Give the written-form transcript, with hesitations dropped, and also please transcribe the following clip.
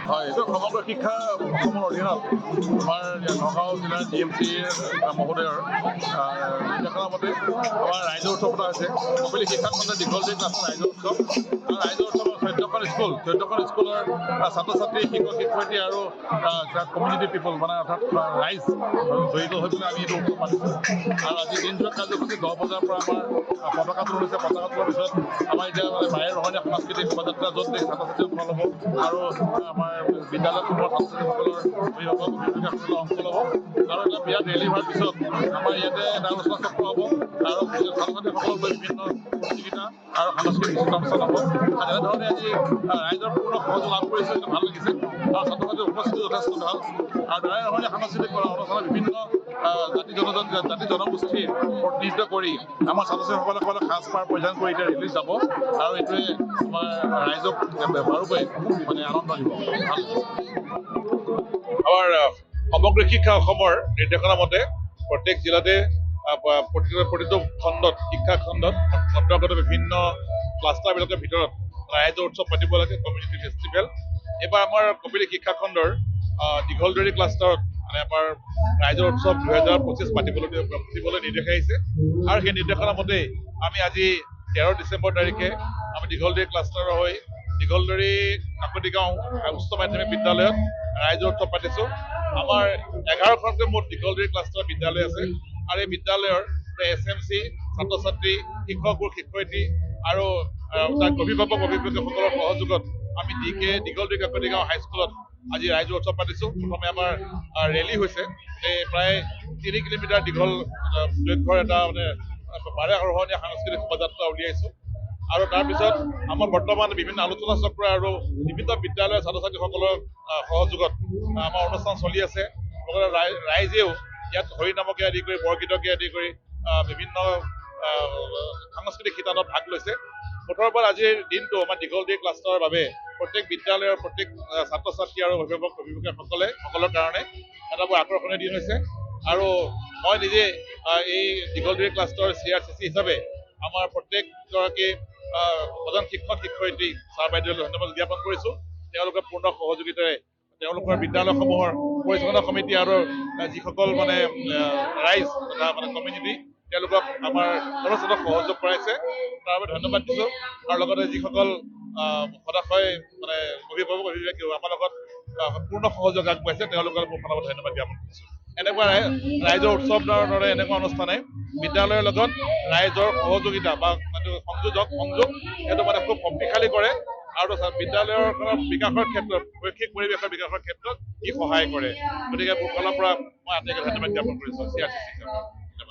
হয়, এইটো সমগ্ৰ শিক্ষা অসমৰ অধীনত আমাৰ নগাঁও জিলাৰ DMCৰ মহোদয়ৰ নিৰ্দেশনা মতে আমাৰ ৰাইজৰ উৎসৱ পতা হৈছে। কপিলী শিক্ষা খণ্ডৰ দীঘলদী ক্লাছৰ ৰাইজৰ উৎসৱ। ৰাইজৰ উৎসৱৰ 14খন স্কুলৰ ছাত্ৰ ছাত্ৰী, শিক্ষক শিক্ষয়িত্ৰী আৰু কমিউনিটি পিপল মানে অৰ্থাৎ ৰাইজ জড়িত হৈ পেলাই আমি এইটো উৎসৱ পাতিছোঁ। আৰু আজি দিনটোৰ কাৰ্যসূচী 10 বজাৰ পৰা আমাৰ পতাকা তোলা হৈছে। পতাকা তোলাৰ পিছত আমাৰ এতিয়া মানে বাৰে ৰহণীয়া সাংস্কৃতিক শোভাযাত্ৰা য'ত ছাত্ৰ ছাত্ৰীসকল হ'ব আৰু আমাৰ বিদ্যালয়সমূহৰ ছাত্ৰ ছাত্ৰীসকলৰ অভিভাৱক অভিভাৱিকাসকলে অংশ ল'ব। আৰু এটা বিৰাট ৰেলী হোৱাৰ পিছত আমাৰ ইয়াতে এটা আলোচনা চক্ৰ হ'ব আৰু ছাত্ৰ ছাত্ৰীসকলক লৈ বিভিন্ন প্ৰতিযোগিতা আৰু সাংস্কৃতিক অনুষ্ঠান হ'ব। এনেধৰণে আজি ৰাইজৰ পূৰ্ণ সহযোগ লাভ কৰিছে, এইটো ভাল লাগিছে। আৰু ছাত্ৰ ছাত্ৰীৰ উপস্থিতি যথেষ্ট ভাল। আৰু বাৰে ৰহণীয়া সাংস্কৃতিক অনুষ্ঠানত বিভিন্ন জাতি জনগোষ্ঠীৰ প্ৰতিনিধিত্ব কৰি আমাৰ ছাত্ৰ ছাত্ৰীসকলে সাজপাৰ পৰিধান কৰি এতিয়া ৰেলীত যাব আৰু এইটোৱে আমাৰ ৰাইজক বাৰুকৈ মানে আনন্দ দিব। আমাৰ সমগ্ৰ শিক্ষা অসমৰ নিৰ্দেশনা মতে প্ৰত্যেক জিলাতে প্ৰতিটো খণ্ডত শিক্ষা খণ্ডত অন্তৰ্গত বিভিন্ন ক্লাষ্টাৰবিলাকৰ ভিতৰত ৰাইজৰ উৎসৱ পাতিব লাগে, কমিউনিটি ফেষ্টিভেল। এইবাৰ আমাৰ কপিলী শিক্ষা খণ্ডৰ দীঘলদৰী ক্লাষ্টাৰত মানে আমাৰ ৰাইজৰ উৎসৱ 2025 পাতিবলৈ নিৰ্দেশ আহিছে। আৰু সেই নিৰ্দেশনা মতেই আমি আজি 13 ডিচেম্বৰ তাৰিখে আমি দীঘলদৰী ক্লাষ্টাৰৰ হৈ দীঘলদৰী কাকতি গাঁও উচ্চ মাধ্যমিক বিদ্যালয়ত ৰাইজৰ উৎসৱ পাতিছোঁ। আমাৰ 11খনকৈ মুঠ দীঘলদৰী ক্লাষ্টাৰ বিদ্যালয় আছে আৰু এই বিদ্যালয়ৰ SMC, ছাত্ৰ ছাত্ৰী, শিক্ষক শিক্ষয়িত্ৰী আৰু তাৰ অভিভাৱকসকলৰ সহযোগত আমি দীঘলদৰী কাকতি গাঁও হাইস্কুলত আজি ৰাইজৰ উৎসৱ পাতিছোঁ। প্ৰথমে আমাৰ ৰেলী হৈছে, প্ৰায় 3 কিলোমিটাৰ দীঘল দৈৰ্ঘ্যৰ এটা মানে বাৰে ৰহণীয়া সাংস্কৃতিক শোভাযাত্ৰা উলিয়াইছোঁ। আৰু তাৰপিছত আমাৰ বৰ্তমান বিভিন্ন আলোচনা চক্ৰ আৰু বিভিন্ন বিদ্যালয়ৰ ছাত্ৰ ছাত্ৰীসকলৰ সহযোগত আমাৰ অনুষ্ঠান চলি আছে। ৰাইজেও ইয়াত হৰিনামকে আদি কৰি বৰগীতকে আদি কৰি বিভিন্ন সাংস্কৃতিক শিতানত ভাগ লৈছে। মুঠৰ ওপৰত আজিৰ দিনটো আমাৰ দীঘলদী ক্লাষ্টাৰৰ বাবে প্ৰত্যেক বিদ্যালয়ৰ প্ৰত্যেক ছাত্ৰ ছাত্ৰী আৰু অভিভাৱকসকলৰ কাৰণে এটা বৰ আকৰ্ষণীয় দিন হৈছে। আৰু মই নিজে এই দীঘলদী ক্লাষ্টাৰৰ CRCC হিচাপে আমাৰ প্ৰত্যেকগৰাকী প্ৰধান শিক্ষক শিক্ষয়িত্ৰী ছাৰ বাইদেউলৈ ধন্যবাদ জ্ঞাপন কৰিছোঁ। তেওঁলোকৰ পূৰ্ণ সহযোগিতাৰে তেওঁলোকৰ বিদ্যালয়সমূহৰ পৰিচালনা সমিতি আৰু যিসকল মানে ৰাইজ তথা মানে কমিউনিটি তেওঁলোকক আমাৰ যথেষ্ট সহযোগ কৰাইছে তাৰ বাবে ধন্যবাদ দিছোঁ আৰু লগতে যিসকল সদাশয় মানে অভিভাৱক অভিভাৱকেও আমাৰ লগত পূৰ্ণ সহযোগ আগবঢ়াইছে তেওঁলোকৰ মোৰ ফালৰ পৰা ধন্যবাদ জ্ঞাপন কৰিছোঁ। এনেকুৱা ৰাইজৰ উৎসৱ ধৰণৰ এনেকুৱা অনুষ্ঠানে বিদ্যালয়ৰ লগত ৰাইজৰ সহযোগিতা বা সংযোগ সেইটো মানে খুব শক্তিশালী কৰে আৰু বিদ্যালয়ৰ বিকাশৰ ক্ষেত্ৰত শৈক্ষিক পৰিৱেশৰ বিকাশৰ ক্ষেত্ৰত ই সহায় কৰে। গতিকে মোৰ ফালৰ পৰা মই আটাইকে ধন্যবাদ জ্ঞাপন কৰিছোঁ CRCC